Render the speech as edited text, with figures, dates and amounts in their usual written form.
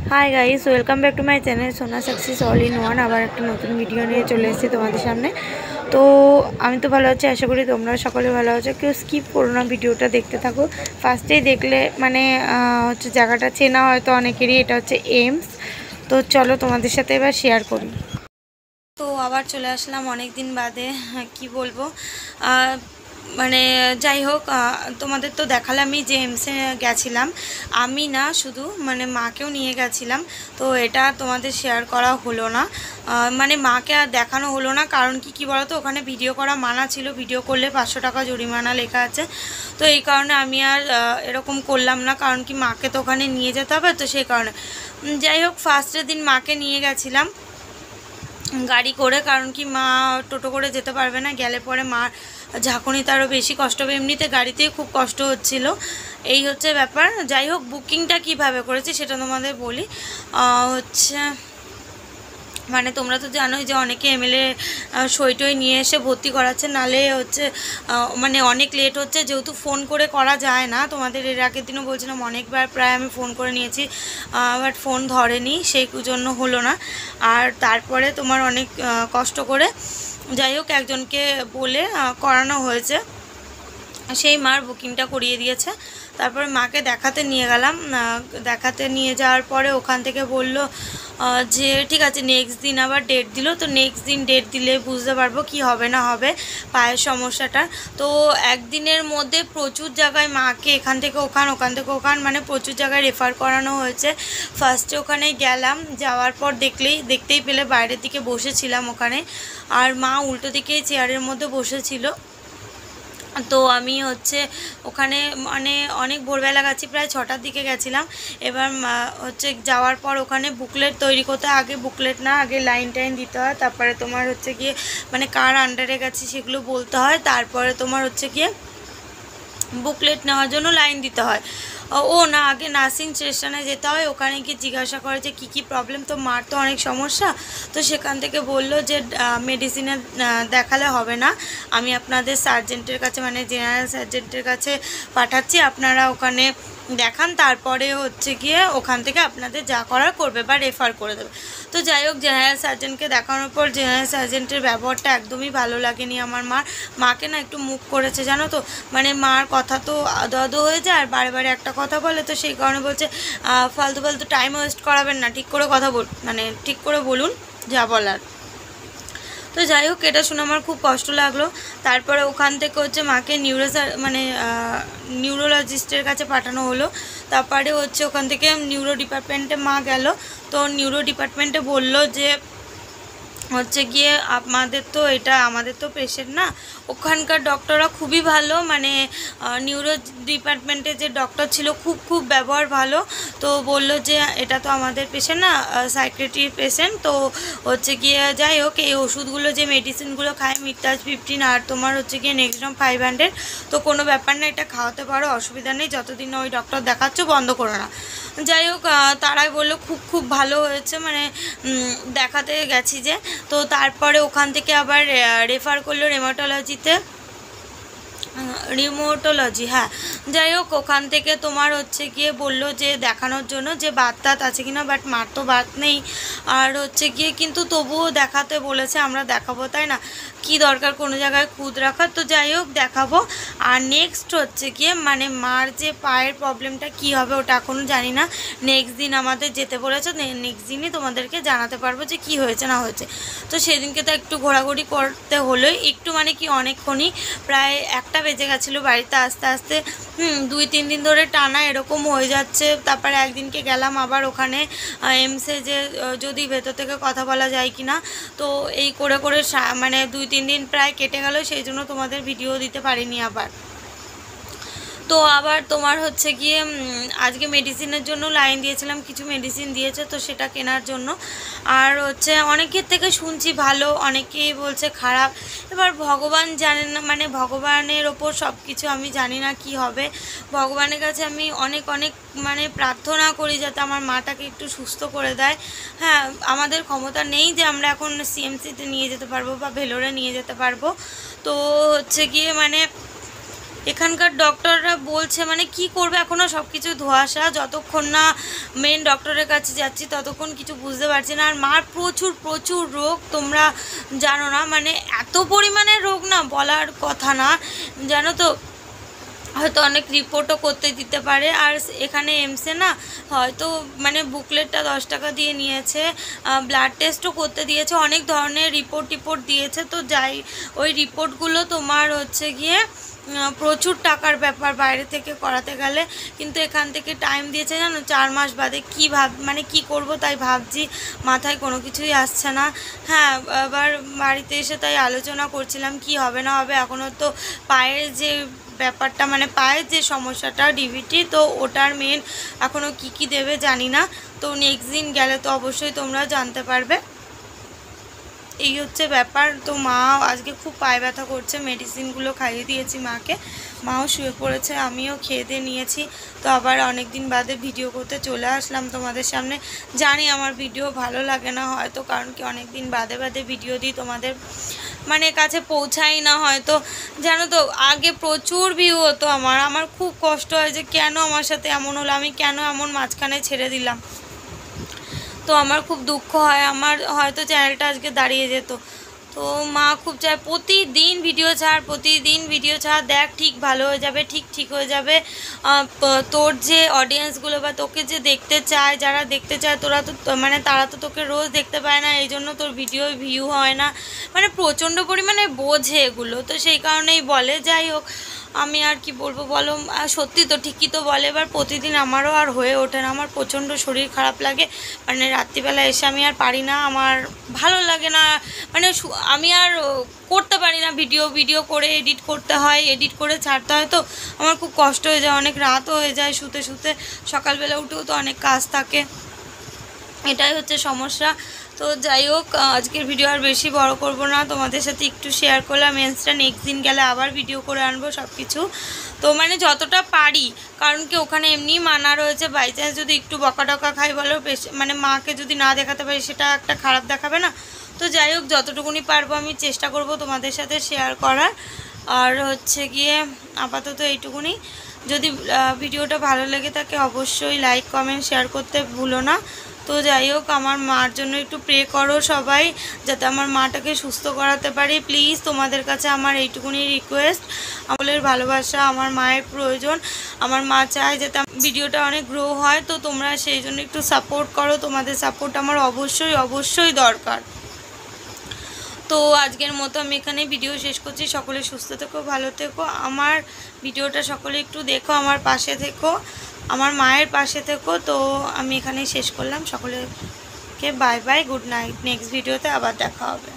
Hi guys, welcome back to my channel Sona success all in one. आबार एक नतून video निये चले एसेछि तोमादेर सामने। तो आमी तो भालो आछि, आशा करी तोमरा सकले भालो आछो। केउ स्किप करो ना, भिडियोटा देखते थाको। फार्स्टेई देखले माने होच्छे जायगाटा चेना हयतो अनेकेरই। এটা হচ্ছে এমস। তো চলো তোমাদের সাথে এবার শেয়ার করি। তো আবার চলে আসলাম অনেক দিন বাদে। কি বলবো, মানে যাই হোক, তোমাদের তো দেখালামই যে এমসে গেছিলাম। আমি না, শুধু মানে মাকেও নিয়ে গেছিলাম। তো এটা তোমাদের শেয়ার করা হলো না, মানে মাকে আর দেখানো হলো না। কারণ কি বলো তো, ওখানে ভিডিও করা মানা ছিল। ভিডিও করলে 500 টাকা জরিমানা লেখা আছে। তো এই কারণে আমি আর এরকম করলাম না, কারণ কি মাকে তো ওখানে নিয়ে যেতে হবে। তো সেই কারণে যাই হোক, ফার্স্টের দিন মাকে নিয়ে গেছিলাম গাড়ি করে। কারণ কি মা টোটো করে যেতে পারবে না, গেলে পরে মার ঝাঁকুনিতে আরও বেশি কষ্ট হবে। এমনিতে গাড়িতেই খুব কষ্ট হচ্ছিল, এই হচ্ছে ব্যাপার। যাই হোক, বুকিংটা কিভাবে করেছি সেটা তোমাদের বলি। হচ্ছে মানে তোমরা তো জানোই যে অনেকে এমএলএ সইটই নিয়ে এসে ভর্তি করাচ্ছে, নালে হচ্ছে মানে অনেক লেট হচ্ছে। যেহেতু ফোন করে করা যায় না, তোমাদের এর আগের দিনও বলছিলাম অনেকবার প্রায় আমি ফোন করে নিয়েছি, বাট ফোন ধরেনি, সেই জন্য হলো না। আর তারপরে তোমার অনেক কষ্ট করে যাই হোক একজনকে বলে করানো হয়েছে, সেই মার বুকিংটা করিয়ে দিয়েছে। তারপরে মাকে দেখাতে নিয়ে গেলাম। দেখাতে নিয়ে যাওয়ার পরে ওখান থেকে বলল যে ঠিক আছে, নেক্সট দিন আবার ডেট দিল। তো নেক্সট দিন ডেট দিলে বুঝতে পারবো কি হবে না হবে পায়ের সমস্যাটা। তো একদিনের মধ্যে প্রচুর জায়গায় মাকে এখান থেকে ওখান, ওখান থেকে ওখান, মানে প্রচুর জায়গায় রেফার করানো হয়েছে। ফার্স্টে ওখানে গেলাম, যাওয়ার পর দেখতেই পেলে বাইরের দিকে বসেছিলাম ওখানে, আর মা উল্টো দিকেই চেয়ারের মধ্যে বসেছিল। তো আমি হচ্ছে ওখানে মানে অনেক ভোরবেলা গেছি, প্রায় 6টার দিকে গেছিলাম। এবার হচ্ছে যাওয়ার পর ওখানে বুকলেট তৈরি করতে হয়। আগে বুকলেট না, আগে লাইন টাইন দিতে হয়। তারপরে তোমার হচ্ছে গিয়ে মানে কার আন্ডারে গেছি সেগুলো বলতে হয়। তারপরে তোমার হচ্ছে গিয়ে বুকলেট নেওয়ার জন্য লাইন দিতে হয়। ও না, আগে নার্সিং স্টেশনে যেতে হয়, ওখানে গিয়ে জিজ্ঞাসা করে যে কী প্রবলেম। তো মার তো অনেক সমস্যা। তো সেখান থেকে বললো যে মেডিসিনে দেখালে হবে না, আমি আপনাদের সার্জেন্টের কাছে মানে জেনারেল সার্জেন্টের কাছে পাঠাচ্ছি, আপনারা ওখানে দেখান। তারপরে হচ্ছে গিয়ে ওখান থেকে আপনাদের যা করার করবে বা রেফার করে দেবে। তো যাই হোক, জেনারেল সার্জেন্টকে দেখানোর পর জেনারেল সার্জেন্টের ব্যবহারটা একদমই ভালো লাগেনি আমার মাকে না একটু মুখ করেছে জানো তো। মানে মার কথা তো আদো হয়ে যায়, আর বারে বারে একটা কথা বলে। তো সেই কারণে বলছে ফালতু টাইম ওয়েস্ট করাবেন না, ঠিক করে কথা মানে ঠিক করে বলুন যা বলার। তো যাই হোক, এটা শুনে আমার খুব কষ্ট লাগলো। তারপরে ওখান থেকে হচ্ছে মাকে নিউরোলজিস্টের কাছে পাঠানো হলো। তারপরে হচ্ছে ওখান থেকে নিউরো ডিপার্টমেন্টে মা গেল। তো নিউরো ডিপার্টমেন্টে বলল যে হচ্ছে গিয়ে আমাদের তো পেশেন্ট না, ওখানকার ডক্টররা খুবই ভালো, মানে নিউরো ডিপার্টমেন্টে যে ডক্টর ছিল খুব ব্যবহার ভালো। তো বলল যে এটা তো আমাদের পেশেন্ট না, সাইকিয়াট্রির পেশেন্ট। তো হচ্ছে গিয়ে যাই হোক, এই ওষুধগুলো যে মেডিসিনগুলো খায় মিডটাচ 15 আর তোমার হচ্ছে গিয়ে নেক্সটডম 500, তো কোনো ব্যাপার না, এটা খাওয়াতে পারো, অসুবিধা নেই, যতদিন ওই ডক্টর দেখাচ্ছ বন্ধ করো না। যাই হোক, তারাই বললো খুব ভালো হয়েছে, মানে দেখাতে গেছি যে। তো তারপরে ওখান থেকে আবার রেফার করলো রিমোটোলজি, হ্যাঁ। যাই হোক, ওখান থেকে তোমার হচ্ছে গিয়ে বললো যে দেখানোর জন্য যে বাত আছে কিনা, বাট মার তো বাত নেই। আর হচ্ছে গিয়ে কিন্তু তবুও দেখাতে বলেছে, আমরা দেখাবো, তাই না, কি দরকার কোনো জায়গায় খুদ রাখার। তো যাই হোক, দেখাবো। আর নেক্সট হচ্ছে গিয়ে মানে মার যে পায়ের প্রবলেমটা কি হবে ওটা এখনও জানি না। নেক্সট দিন আমাদের যেতে বলেছে, নেক্সট দিনই তোমাদেরকে জানাতে পারবো যে কি হয়েছে না হয়েছে। তো সেদিনকে তো একটু ঘোরাঘুরি করতে হলোই, একটু মানে কি অনেকক্ষণই, প্রায় 1টা বেজে গেছিলো বাড়িতে আসতে আসতে। 2-3 দিন ধরে টানা এরকম হয়ে যাচ্ছে। তারপরে একদিনকে গেলাম আবার ওখানে এমসে, যে যদি ভেতর থেকে কথা বলা যায় কি না। তো এই করে মানে 2-3 দিন প্রায় কেটে গেল, সেই জন্য তোমাদের ভিডিও দিতে পারিনি আবার। তো আবার তোমার হচ্ছে গিয়ে আজকে মেডিসিনের জন্য লাইন দিয়েছিলাম, কিছু মেডিসিন দিয়েছে, তো সেটা কেনার জন্য। আর হচ্ছে অনেকের থেকে শুনছি ভালো, অনেকেই বলছে খারাপ। এবার ভগবান জানেন না, মানে ভগবানের ওপর সব কিছু, আমি জানি না কি হবে। ভগবানের কাছে আমি অনেক মানে প্রার্থনা করি যাতে আমার মাটাকে একটু সুস্থ করে দেয়। হ্যাঁ, আমাদের ক্ষমতা নেই যে আমরা এখন সিএমসিতে নিয়ে যেতে পারবো বা ভেলোরে নিয়ে যেতে পারবো। তো হচ্ছে গিয়ে মানে এখানকার ডক্টররা বলছে মানে কি করবে এখনও সব কিছু ধোঁয়াশা, যতক্ষণ না মেন ডক্টরের কাছে যাচ্ছি ততক্ষণ কিছু বুঝতে পারছি না। আর মার প্রচুর প্রচুর রোগ, তোমরা জানো না, মানে এত পরিমাণে রোগ না বলার কথা না, জানো তো। হয়তো অনেক রিপোর্টও করতে দিতে পারে। আর এখানে এমসে না হয়তো মানে বুকলেটটা 10 টাকা দিয়ে নিয়েছে, ব্লাড টেস্টও করতে দিয়েছে, অনেক ধরনের রিপোর্ট দিয়েছে। তো যাই ওই রিপোর্টগুলো তোমার হচ্ছে গিয়ে প্রচুর টাকার ব্যাপার বাইরে থেকে করাতে গেলে, কিন্তু এখান থেকে টাইম দিয়েছে জানো 4 মাস বাদে। মানে কি করব তাই ভাবছি, মাথায় কোনো কিছুই আসছে না। হ্যাঁ, আবার বাড়িতে এসে তাই আলোচনা করছিলাম কি হবে না হবে। এখনও তো পায়ের যে ব্যাপারটা মানে পায়ের যে সমস্যাটা ডিভিটি, তো ওটার মেন এখনও কি দেবে জানি না। তো নেক্সট দিন গেলে তো অবশ্যই তোমরা জানতে পারবে। এই হচ্ছে ব্যাপার। তো মা আজকে খুব পায়ে ব্যথা করছে, মেডিসিনগুলো খাইয়ে দিয়েছি মাকে, মাও শুয়ে পড়েছে, আমিও খেয়ে দিয়ে নিয়েছি। তো আবার অনেক দিন বাদে ভিডিও করতে চলে আসলাম তোমাদের সামনে। জানি আমার ভিডিও ভালো লাগে না হয়তো, কারণ কি অনেক দিন বাদে ভিডিও দিই, তোমাদের মানে কাছে পৌঁছাই না হয়তো। জানো তো আগে প্রচুর ভিউ হতো আমার খুব কষ্ট হয় যে কেন আমার সাথে এমন হলো, আমি কেন এমন মাঝখানে ছেড়ে দিলাম। তো আমার খুব দুঃখ হয়, আমার হয়তো চ্যানেলটা আজকে দাঁড়িয়ে যেত। তো মা খুব চায় প্রতিদিন ভিডিও ছাড়, দেখ ঠিক ভালো হয়ে যাবে, ঠিক হয়ে যাবে। তোর যে অডিয়েন্সগুলো বা তোকে যে দেখতে চায়, যারা দেখতে চায় তোরা তো মানে তারা তো তোকে রোজ দেখতে পায় না, এই জন্য তোর ভিডিও ভিউ হয় না, মানে প্রচণ্ড পরিমাণে বোঝে এগুলো। তো সেই কারণেই বলে। যাই হোক, আমি আর কি বলবো বলো, সত্যি তো ঠিকই তো বলে। এবার প্রতিদিন আমারও আর হয়ে ওঠে না, আমার প্রচণ্ড শরীর খারাপ লাগে, মানে রাত্রিবেলা এসে আমি আর পারি না, আমার ভালো লাগে না, মানে আমি আর করতে পারি না। ভিডিও করে এডিট করতে হয়, এডিট করে ছাড়তে হয়, তো আমার খুব কষ্ট হয়ে যায়, অনেক রাতও হয়ে যায় শুতে সকালবেলা উঠেও তো অনেক কাজ থাকে, এটাই হচ্ছে সমস্যা। তো যাই হোক, আজকের ভিডিও আর বেশি বড় করব না, তোমাদের সাথে একটু শেয়ার করলাম। মেন্সটা নেক্সট দিন গেলে আবার ভিডিও করে আনবো সব কিছু, তো মানে যতটা পারি, কারণ কি ওখানে এমনি মানা রয়েছে, বাই চান্স যদি একটু বকা টকা খাই বলো, মানে মাকে যদি না দেখাতে পারি সেটা একটা খারাপ দেখাবে না। তো যাই হোক, যতটুকুনি পারবো আমি চেষ্টা করব তোমাদের সাথে শেয়ার করার। আর হচ্ছে গিয়ে আপাতত এইটুকুনি। যদি ভিডিওটা ভালো লেগে থাকে অবশ্যই লাইক কমেন্ট শেয়ার করতে ভুলো না। তো যাই হোক, আমার মার জন্য একটু প্রে করো সবাই, যাতে আমার মাটাকে সুস্থ করাতে পারি। প্লিজ তোমাদের কাছে আমার এইটুকুনি রিকোয়েস্ট, আমাদের ভালোবাসা, আমার মায়ের প্রয়োজন, আমার মা চায় যাতে ভিডিওটা অনেক গ্রো হয়। তো তোমরা সেই জন্য একটু সাপোর্ট করো, তোমাদের সাপোর্ট আমার অবশ্যই দরকার। তো আজকের মতো আমি এখানে ভিডিও শেষ করছি। সকলে সুস্থ থেকো, ভালো থেকো, আমার ভিডিওটা সকলে একটু দেখো, আমার পাশে থেকো, আমার মায়ের পাশে থেকো। তো আমি এখানেই শেষ করলাম, সকলেকে bye bye, good night. Next ভিডিওতে আবার দেখা হবে।